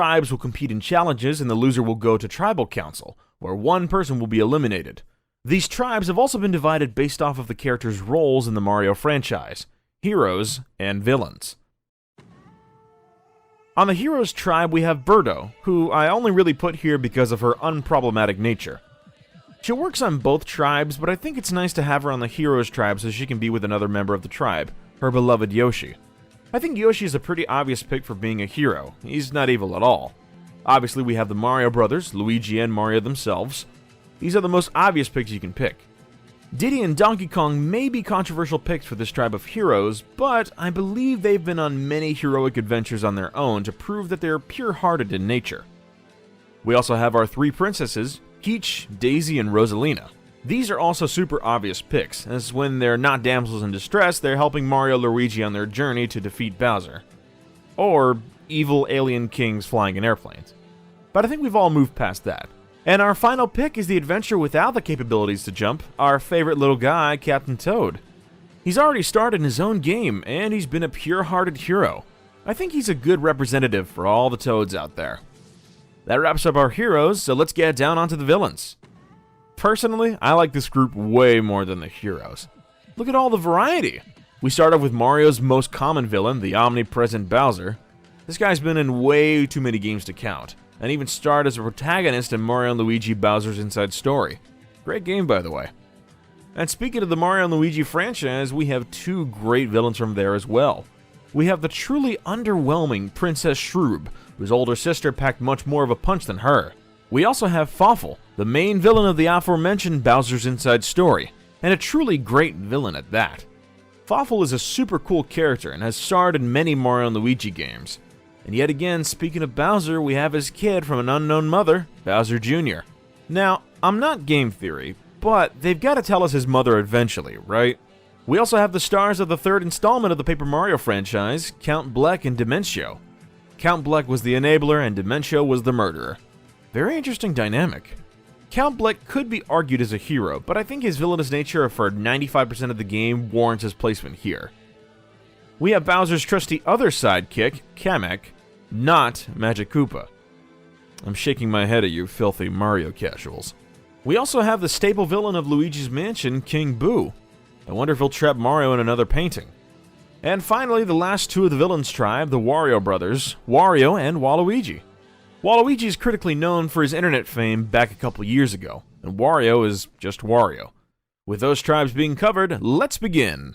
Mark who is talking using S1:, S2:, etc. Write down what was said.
S1: Tribes will compete in challenges and the loser will go to Tribal Council, where one person will be eliminated. These tribes have also been divided based off of the characters' roles in the Mario franchise, heroes and villains. On the Heroes tribe we have Birdo, who I only really put here because of her unproblematic nature. She works on both tribes, but I think it's nice to have her on the Heroes tribe so she can be with another member of the tribe, her beloved Yoshi. I think Yoshi is a pretty obvious pick for being a hero. He's not evil at all. Obviously we have the Mario brothers, Luigi and Mario themselves. These are the most obvious picks you can pick. Diddy and Donkey Kong may be controversial picks for this tribe of heroes, but I believe they've been on many heroic adventures on their own to prove that they're pure-hearted in nature. We also have our three princesses, Peach, Daisy, and Rosalina. These are also super obvious picks, as when they're not damsels in distress, they're helping Mario and Luigi on their journey to defeat Bowser. Or evil alien kings flying in airplanes. But I think we've all moved past that. And our final pick is the adventure without the capabilities to jump, our favorite little guy, Captain Toad. He's already starred in his own game, and he's been a pure-hearted hero. I think he's a good representative for all the Toads out there. That wraps up our heroes, so let's get down onto the villains. Personally, I like this group way more than the heroes. Look at all the variety! We start off with Mario's most common villain, the omnipresent Bowser. This guy's been in way too many games to count, and even starred as a protagonist in Mario & Luigi Bowser's Inside Story. Great game, by the way. And speaking of the Mario & Luigi franchise, we have two great villains from there as well. We have the truly underwhelming Princess Shroob, whose older sister packed much more of a punch than her. We also have Fawful, the main villain of the aforementioned Bowser's Inside Story, and a truly great villain at that. Fawful is a super cool character and has starred in many Mario & Luigi games. And yet again, speaking of Bowser, we have his kid from an unknown mother, Bowser Jr. Now, I'm not game theory, but they've got to tell us his mother eventually, right? We also have the stars of the third installment of the Paper Mario franchise, Count Bleck and Dimentio. Count Bleck was the enabler and Dimentio was the murderer. Very interesting dynamic. Count Bleck could be argued as a hero, but I think his villainous nature for 95% of the game warrants his placement here. We have Bowser's trusty other sidekick, Kamek, not Magic Koopa. I'm shaking my head at you filthy Mario casuals. We also have the staple villain of Luigi's Mansion, King Boo. I wonder if he'll trap Mario in another painting. And finally, the last two of the villains tribe, the Wario brothers, Wario and Waluigi. Waluigi is critically known for his internet fame back a couple years ago, and Wario is just Wario. With those tribes being covered, let's begin!